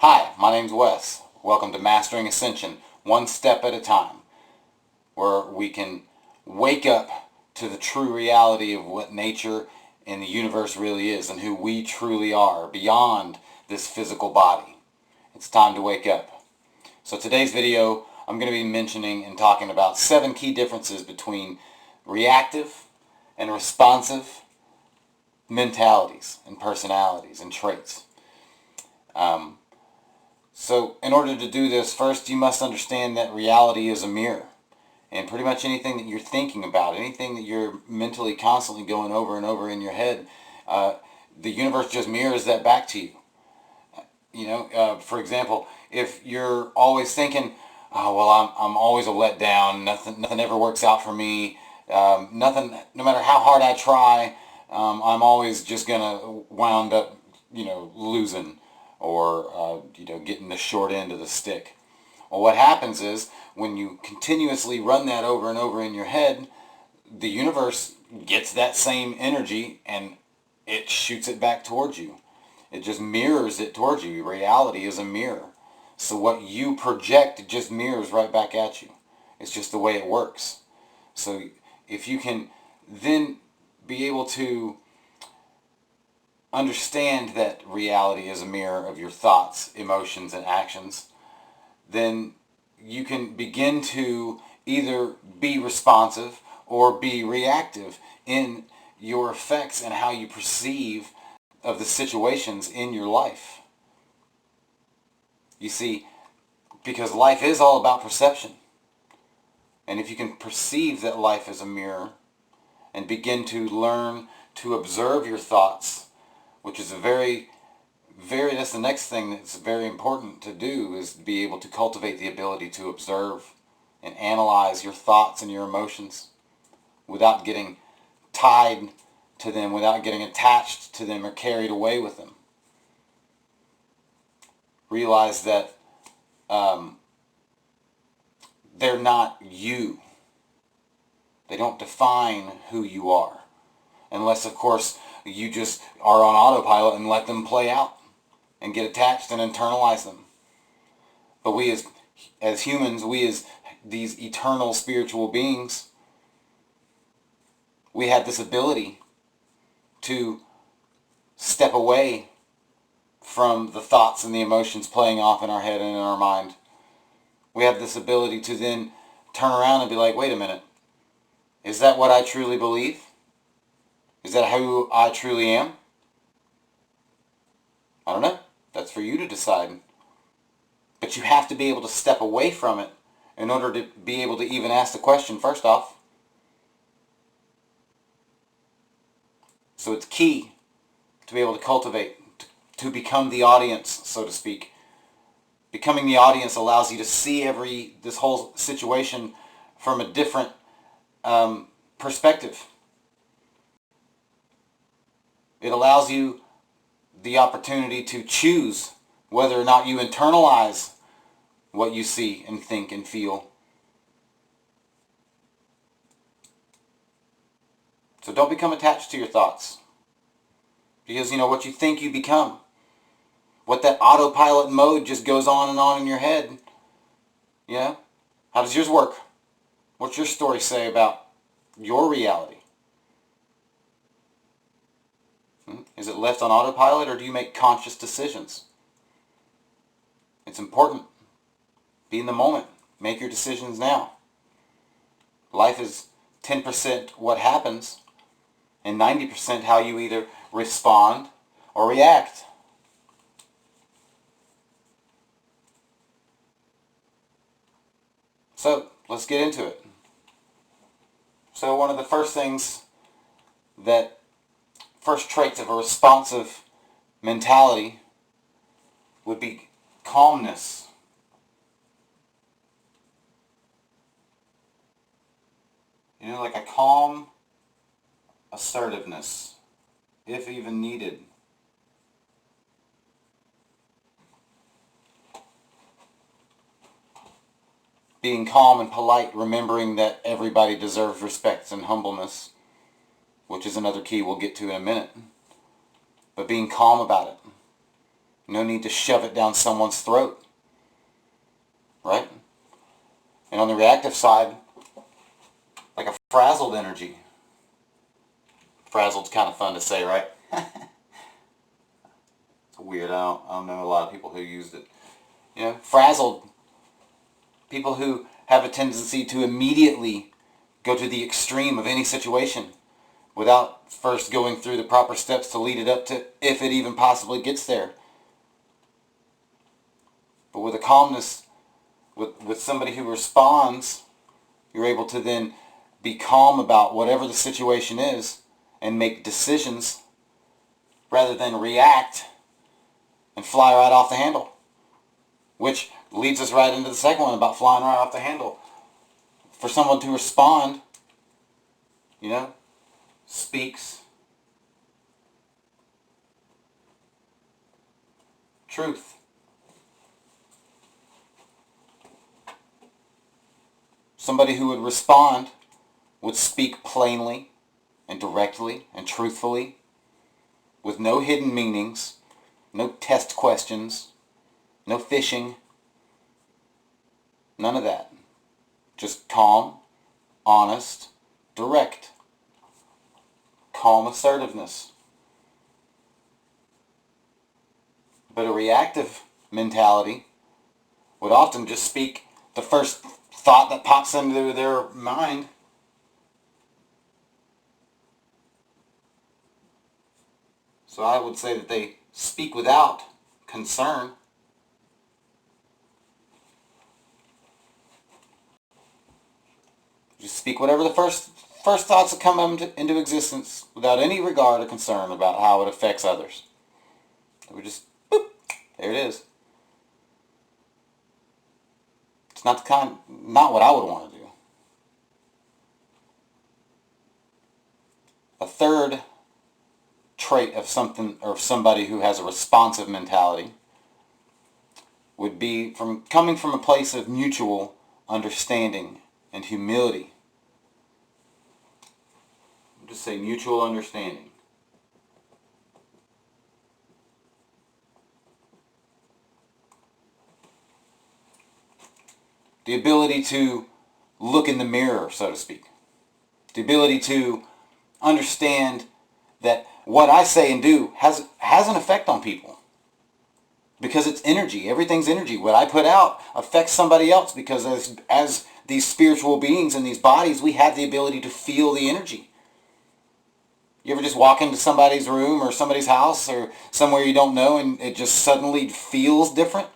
Hi, my name's Wes. Welcome to Mastering Ascension, one step at a time, where we can wake up to the true reality of what nature and the universe really is and who we truly are beyond this physical body. It's time to wake up. So today's video, I'm going to be mentioning and talking about 7 key differences between reactive and responsive mentalities and personalities and traits. So in order to do this, first you must understand that reality is a mirror. And pretty much anything that you're thinking about, anything that you're mentally constantly going over and over in your head, the universe just mirrors that back to you. For example, if you're always thinking, oh, well, I'm always a letdown, nothing ever works out for me, nothing, no matter how hard I try, I'm always just going to wound up, losing or, getting the short end of the stick. Well, what happens is when you continuously run that over and over in your head, the universe gets that same energy and it shoots it back towards you. It just mirrors it towards you. Reality is a mirror. So what you project just mirrors right back at you. It's just the way it works. So if you can then be able to understand that reality is a mirror of your thoughts, emotions, and actions, then you can begin to either be responsive or be reactive in your effects and how you perceive of the situations in your life. You see, because life is all about perception. And if you can perceive that life is a mirror and begin to learn to observe your thoughts, which is that's the next thing that's very important to do, is to be able to cultivate the ability to observe and analyze your thoughts and your emotions without getting tied to them, without getting attached to them or carried away with them. Realize that they're not you. They don't define who you are. Unless, of course, you just are on autopilot and let them play out and get attached and internalize them. But we as humans, we as these eternal spiritual beings, we have this ability to step away from the thoughts and the emotions playing off in our head and in our mind. We have this ability to then turn around and be like, wait a minute, is that what I truly believe? Is that who I truly am? I don't know. That's for you to decide. But you have to be able to step away from it in order to be able to even ask the question first off. So it's key to be able to cultivate, to become the audience, so to speak. Becoming the audience allows you to see this whole situation from a different perspective. It allows you the opportunity to choose whether or not you internalize what you see and think and feel. So don't become attached to your thoughts. Because, what you think you become. What that autopilot mode just goes on in your head. How does yours work? What's your story say about your reality? Is it left on autopilot, or do you make conscious decisions? It's important. Be in the moment. Make your decisions now. Life is 10% what happens and 90% how you either respond or react. So, let's get into it. So one of the first traits of a responsive mentality would be calmness. Like a calm assertiveness, if even needed. Being calm and polite, remembering that everybody deserves respect and humbleness, which is another key we'll get to in a minute. But being calm about it. No need to shove it down someone's throat. Right? And on the reactive side, like a frazzled energy. Frazzled's kind of fun to say, right? It's weird. I don't know a lot of people who used it. You know, frazzled. People who have a tendency to immediately go to the extreme of any situation without first going through the proper steps to lead it up to, if it even possibly gets there. But with a calmness, with somebody who responds, you're able to then be calm about whatever the situation is and make decisions rather than react and fly right off the handle. Which leads us right into the second one about flying right off the handle. For someone to respond, you know, speaks truth. Somebody who would respond would speak plainly and directly and truthfully with no hidden meanings, no test questions, no fishing, none of that. Just calm, honest, direct. Calm assertiveness. But a reactive mentality would often just speak the first thought that pops into their mind. So I would say that they speak without concern. Just speak whatever the first thoughts that come into existence without any regard or concern about how it affects others. We just, boop, there it is. It's not what I would want to do. A third trait of somebody who has a responsive mentality would be coming from a place of mutual understanding and humility. I'll just say mutual understanding. The ability to look in the mirror, so to speak. The ability to understand that what I say and do has an effect on people. Because it's energy. Everything's energy. What I put out affects somebody else, because as these spiritual beings in these bodies, we have the ability to feel the energy. You ever just walk into somebody's room or somebody's house or somewhere you don't know and it just suddenly feels different?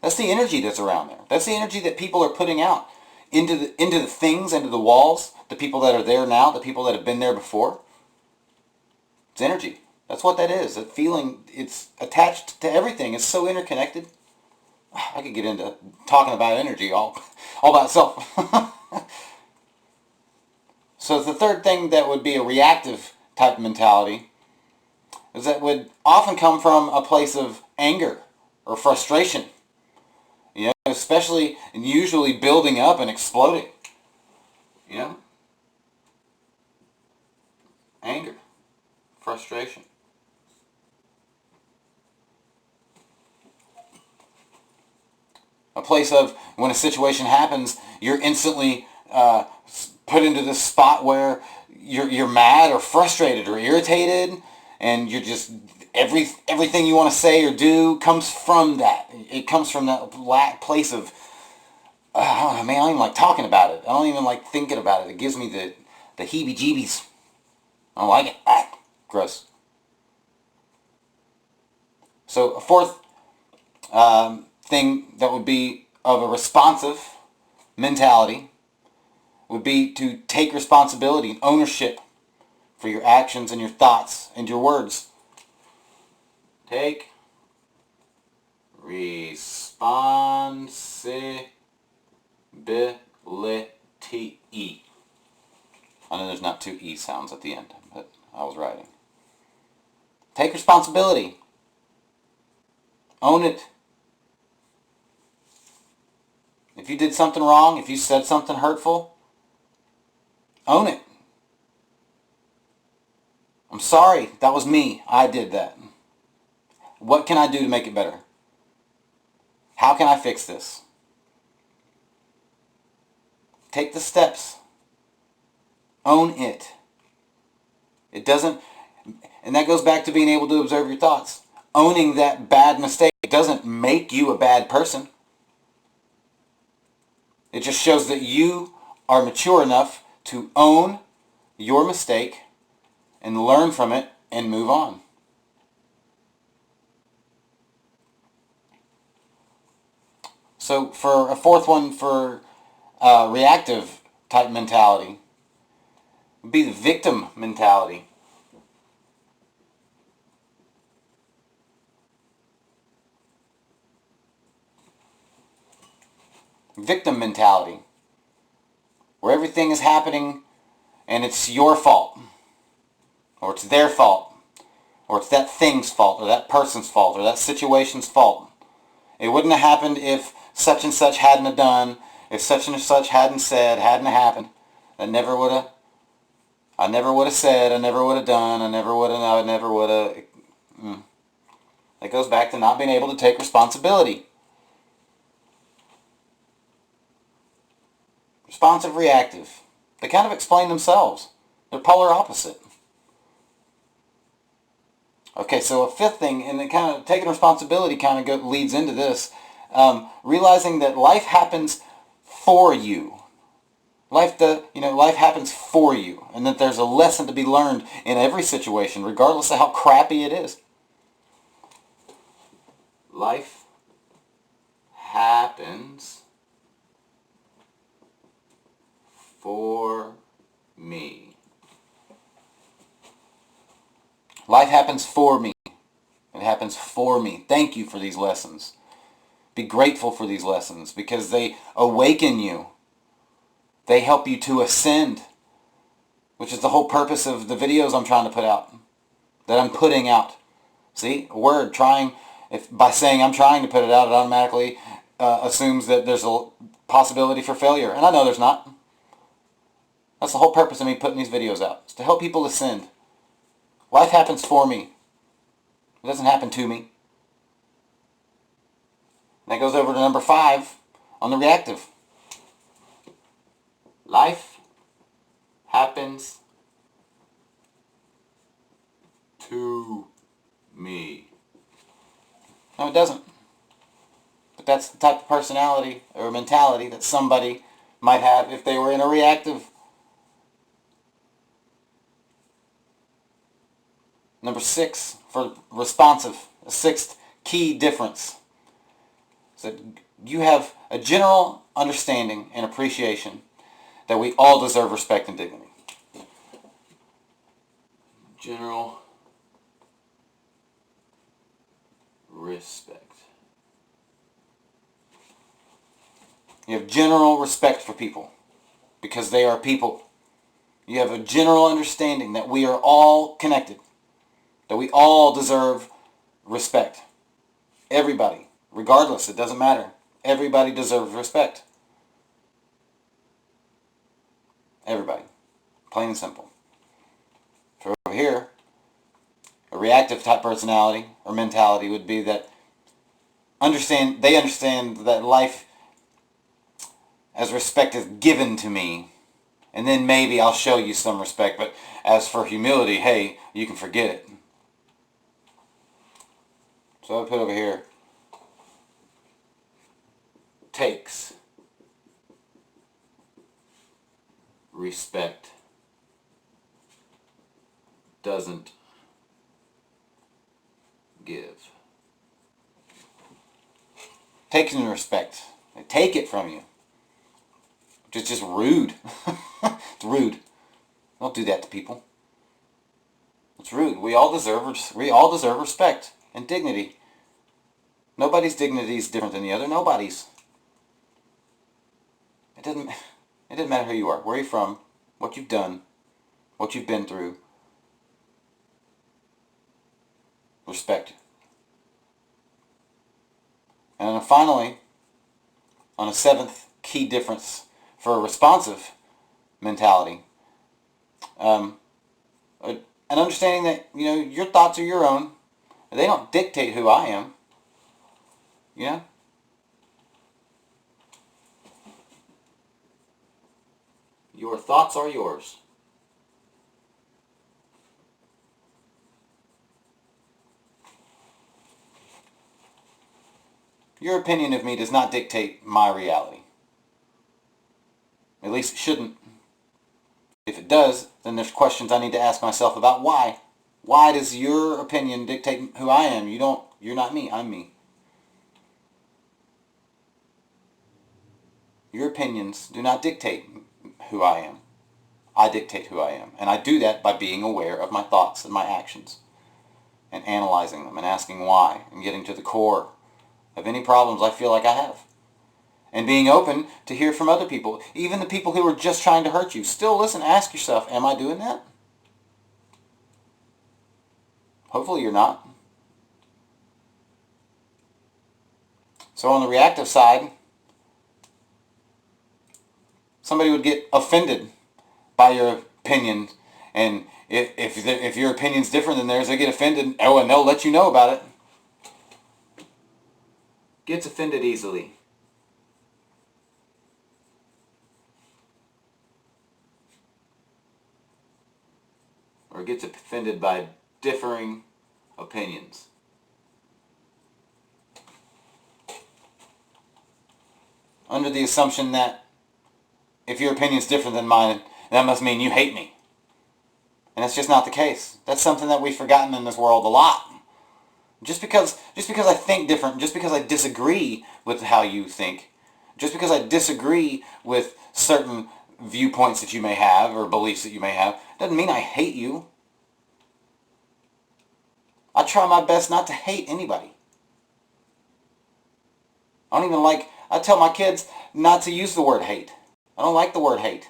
That's the energy that's around there. That's the energy that people are putting out into the things, into the walls, the people that are there now, the people that have been there before. It's energy. That's what that is. That feeling, it's attached to everything. It's so interconnected. I could get into talking about energy all by itself. So the third thing that would be a reactive type mentality is that would often come from a place of anger or frustration. You know, especially and usually building up and exploding. You know? Anger. Frustration. A place of when a situation happens, you're instantly put into this spot where you're mad or frustrated or irritated, and you're just everything you want to say or do comes from that. It comes from that place of I don't even like talking about it. I don't even like thinking about it. It gives me the heebie-jeebies. I don't like it. Gross. So a fourth thing that would be of a responsive mentality would be to take responsibility and ownership for your actions and your thoughts and your words. Take responsibility. I know there's not two E sounds at the end, but I was writing. Take responsibility. Own it. If you did something wrong, if you said something hurtful, own it. I'm sorry, that was me. I did that. What can I do to make it better? How can I fix this? Take the steps. Own it. It doesn't, and that goes back to being able to observe your thoughts. Owning that bad mistake doesn't make you a bad person. It just shows that you are mature enough to own your mistake and learn from it and move on. So for a fourth one, for reactive type mentality, would be the victim mentality. Victim mentality, where everything is happening and it's your fault, or it's their fault, or it's that thing's fault, or that person's fault, or that situation's fault. It wouldn't have happened if such and such hadn't have done, if such and such hadn't said, hadn't happened. I never would have said, I never would have done, I never would have. That goes back to not being able to take responsibility. Responsive, reactive. They kind of explain themselves. They're polar opposite. Okay, so a fifth thing, and it kind of taking responsibility kind of leads into this, realizing that life happens for you. Life happens for you, and that there's a lesson to be learned in every situation, regardless of how crappy it is. Life happens for me. Life happens for me. It happens for me. Thank you for these lessons. Be grateful for these lessons because they awaken you. They help you to ascend, which is the whole purpose of the videos I'm trying to put out, that I'm putting out. See, a word, by saying I'm trying to put it out, it automatically assumes that there's a possibility for failure. And I know there's not. That's the whole purpose of me putting these videos out, is to help people ascend. Life happens for me. It doesn't happen to me. And that goes over to number 5 on the reactive. Life happens to me. No, it doesn't. But that's the type of personality or mentality that somebody might have if they were in a reactive. Number 6 for responsive, the sixth key difference is that you have a general understanding and appreciation that we all deserve respect and dignity. General respect. You have general respect for people because they are people. You have a general understanding that we are all connected, that we all deserve respect. Everybody, regardless, it doesn't matter. Everybody deserves respect. Everybody. Plain and simple. For over here, a reactive type personality or mentality would be that they understand that life as respect is given to me, and then maybe I'll show you some respect, but as for humility, hey, you can forget it. So I put over here, takes respect, doesn't give. Taking respect. They take it from you. Which is just rude. It's rude. Don't do that to people. It's rude. We all deserve respect and dignity. Nobody's dignity is different than the other. Nobody's. It doesn't matter who you are, where you're from, what you've done, what you've been through. Respect. And then finally, on a seventh key difference for a responsive mentality, an understanding that your thoughts are your own, They don't dictate who I am. You know? Your thoughts are yours. Your opinion of me does not dictate my reality. At least it shouldn't. If it does, then there's questions I need to ask myself about why. Why does your opinion dictate who I am? You're not me, I'm me. Your opinions do not dictate who I am. I dictate who I am. And I do that by being aware of my thoughts and my actions. And analyzing them and asking why. And getting to the core of any problems I feel like I have. And being open to hear from other people. Even the people who are just trying to hurt you. Still listen, ask yourself, am I doing that? Hopefully you're not. So on the reactive side, somebody would get offended by your opinion. And if your opinion's different than theirs, they get offended. Oh, and they'll let you know about it. Gets offended easily. Or gets offended by differing opinions. Under the assumption that if your opinion is different than mine, that must mean you hate me. And that's just not the case. That's something that we've forgotten in this world a lot. Just because I think different, just because I disagree with how you think, just because I disagree with certain viewpoints that you may have or beliefs that you may have, doesn't mean I hate you. I try my best not to hate anybody. I tell my kids not to use the word hate. I don't like the word hate.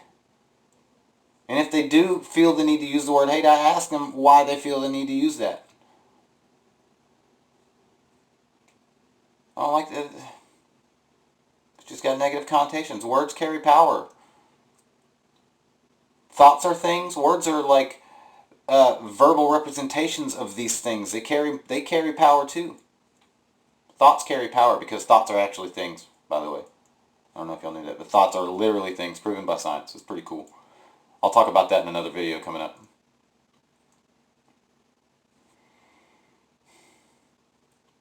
And if they do feel the need to use the word hate, I ask them why they feel the need to use that. I don't like that. It's just got negative connotations. Words carry power. Thoughts are things. Words are like verbal representations of these things. They carry power too. Thoughts carry power because thoughts are actually things, by the way. I don't know if y'all knew that, but thoughts are literally things proven by science. It's pretty cool. I'll talk about that in another video coming up.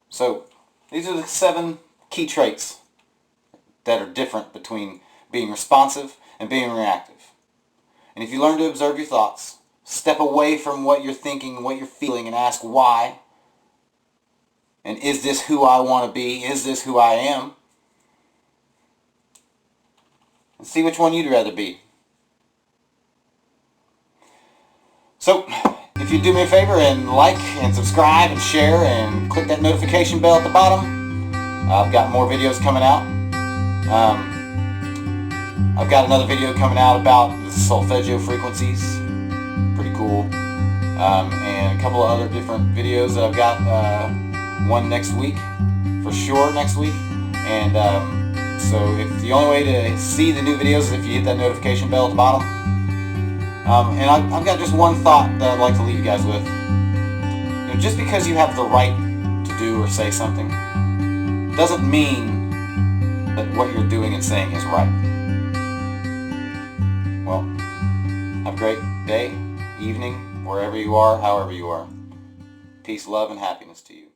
So, these are the 7 key traits that are different between being responsive and being reactive. And if you learn to observe your thoughts, step away from what you're thinking and what you're feeling and ask why. And is this who I want to be? Is this who I am? And see which one you'd rather be. So, if you do me a favor and like and subscribe and share and click that notification bell at the bottom, I've got more videos coming out. I've got another video coming out about the solfeggio frequencies. Pretty cool. And a couple of other different videos that I've got. One next week, for sure next week. And so if the only way to see the new videos is if you hit that notification bell at the bottom. And I've got just one thought that I'd like to leave you guys with. You know, just because you have the right to do or say something doesn't mean that what you're doing and saying is right. Well, have a great day, evening, wherever you are, however you are. Peace, love, and happiness to you.